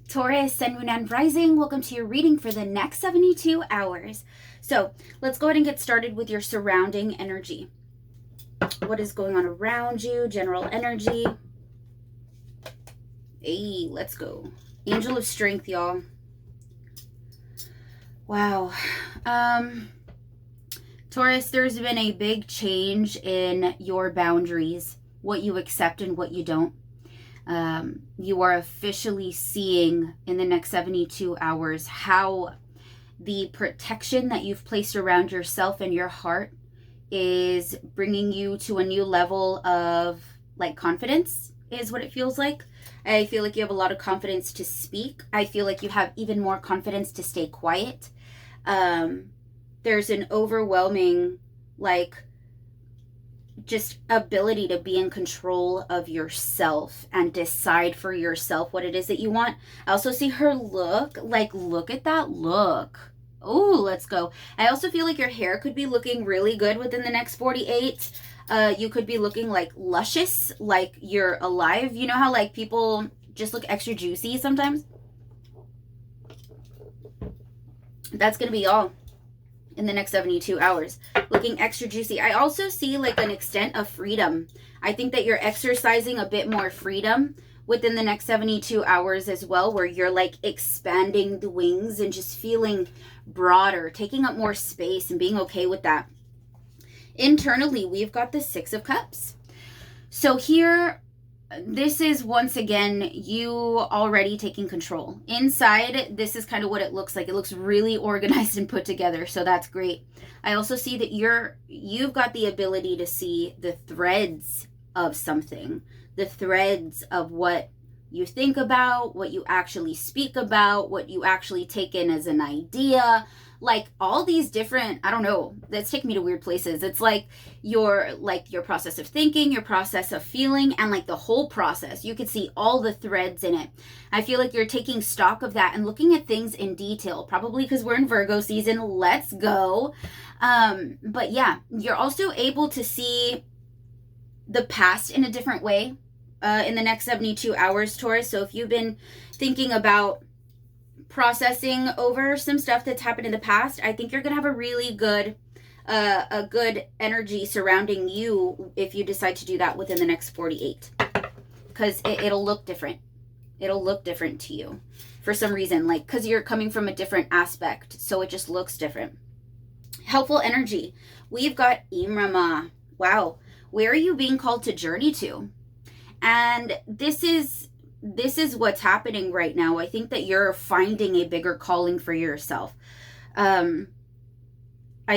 Taurus, Sun, Moon, and Rising, welcome to your reading for the next 72 hours. So let's go ahead and get started with your surrounding energy. What is going on around you? General energy. Hey, let's go. Angel of Strength, y'all. Wow. Taurus, there's been a big change in your boundaries, what you accept and what you don't. You are officially seeing in the next 72 hours how the protection that you've placed around yourself and your heart is bringing you to a new level of confidence is what it feels like. I feel like you have a lot of confidence to speak. I feel like you have even more confidence to stay quiet. There's an overwhelming just ability to be in control of yourself and decide for yourself what it is that you want. I also see her look at that look. Oh, let's go. I also feel like your hair could be looking really good within the next 48. You could be looking luscious, like you're alive. You know how people just look extra juicy sometimes? That's going to be all in the next 72 hours, looking extra juicy. I also see an extent of freedom. I think that you're exercising a bit more freedom within the next 72 hours as well, where you're expanding the wings and just feeling broader, taking up more space and being okay with that. Internally, we've got the Six of Cups. So here, this is once again you already taking control. Inside, this is kind of what it looks like. It looks really organized and put together, so that's great. I also see that you've got the ability to see the threads of something, the threads of what you think about, what you actually speak about, what you actually take in as an idea. All these different, I don't know, that's taking me to weird places. It's your process of thinking, your process of feeling, and the whole process. You could see all the threads in it. I feel like you're taking stock of that and looking at things in detail, probably because we're in Virgo season. Let's go. But yeah, you're also able to see the past in a different way in the next 72 hours, Taurus. So if you've been thinking about processing over some stuff that's happened in the past, I think you're gonna have a really good energy surrounding you if you decide to do that within the next 48, because it'll look different. It'll look different to you for some reason, because you're coming from a different aspect, so it just looks different. Helpful energy, we've got Imrama. Wow, where are you being called to journey to? And this is what's happening right now. I think that you're finding a bigger calling for yourself. I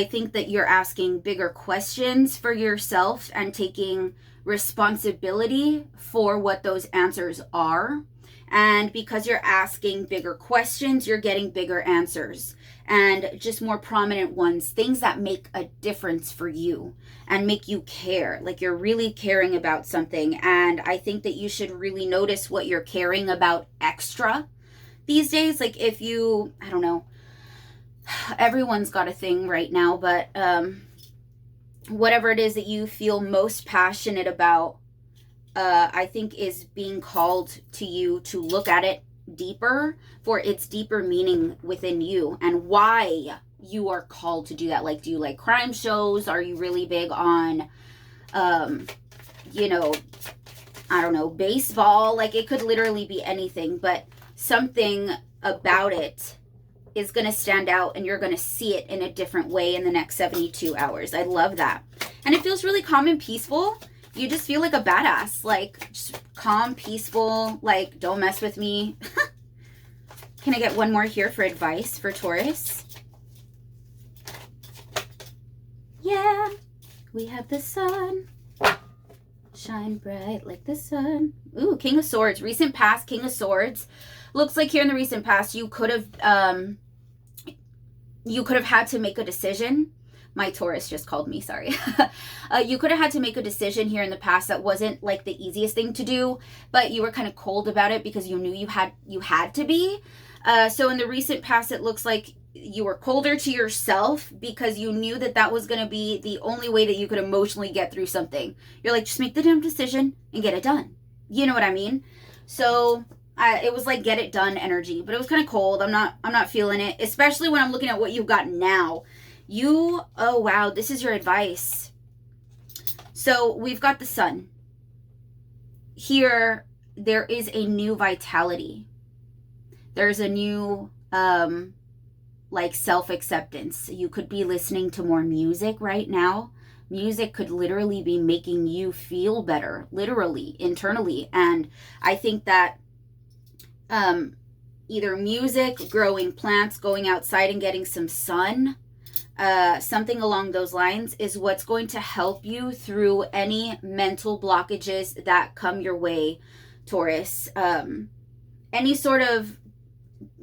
think that you're asking bigger questions for yourself and taking responsibility for what those answers are. And because you're asking bigger questions, you're getting bigger answers, and just more prominent ones, things that make a difference for you and make you care, you're really caring about something. And I think that you should really notice what you're caring about extra these days. If you, I don't know, everyone's got a thing right now, but whatever it is that you feel most passionate about, I think is being called to you to look at it deeper for its deeper meaning within you and why you are called to do that. Do you like crime shows? Are you really big on, I don't know, baseball? It could literally be anything, but something about it is going to stand out and you're going to see it in a different way in the next 72 hours. I love that. And it feels really calm and peaceful. You just feel like a badass, just calm, peaceful, don't mess with me. Can I get one more here for advice for Taurus? Yeah, we have the sun. Shine bright like the sun. Ooh, King of Swords. Recent past, King of Swords. Looks like here in the recent past, you could have had to make a decision. My Taurus just called me, sorry. You could have had to make a decision here in the past that wasn't the easiest thing to do, but you were kind of cold about it because you knew you had to be. So in the recent past, it looks like you were colder to yourself because you knew that was going to be the only way that you could emotionally get through something. You're just make the damn decision and get it done. You know what I mean? So It was like get it done energy, but it was kind of cold. I'm not feeling it, especially when I'm looking at what you've got now. Oh wow, this is your advice. So we've got the sun. Here, there is a new vitality. There's a new, like self-acceptance. You could be listening to more music right now. Music could literally be making you feel better, literally, internally. And I think that either music, growing plants, going outside and getting some sun, something along those lines is what's going to help you through any mental blockages that come your way, Taurus. Any sort of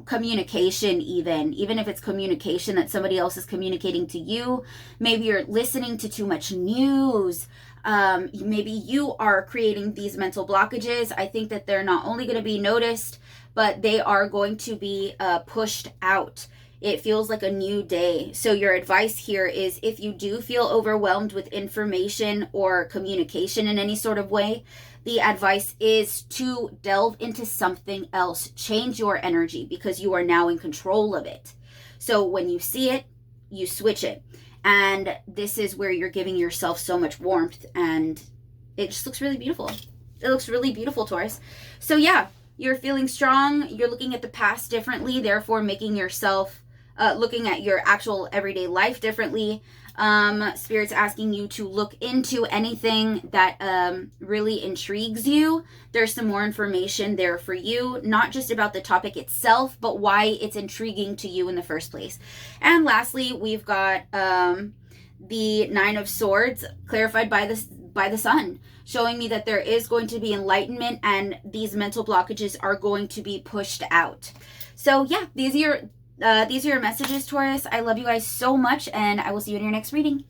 communication, even if it's communication that somebody else is communicating to you. Maybe you're listening to too much news. Maybe you are creating these mental blockages. I think that they're not only going to be noticed, but they are going to be pushed out. It feels like a new day. So your advice here is, if you do feel overwhelmed with information or communication in any sort of way, the advice is to delve into something else. Change your energy, because you are now in control of it. So when you see it, you switch it. And this is where you're giving yourself so much warmth, and it just looks really beautiful. It looks really beautiful, Taurus. So yeah, you're feeling strong. You're looking at the past differently, therefore making yourself looking at your actual everyday life differently. Spirit's asking you to look into anything that really intrigues you. There's some more information there for you, not just about the topic itself, but why it's intriguing to you in the first place. And lastly, we've got the Nine of Swords clarified by the Sun, showing me that there is going to be enlightenment and these mental blockages are going to be pushed out. So yeah, these are your messages, Taurus. I love you guys so much, and I will see you in your next reading.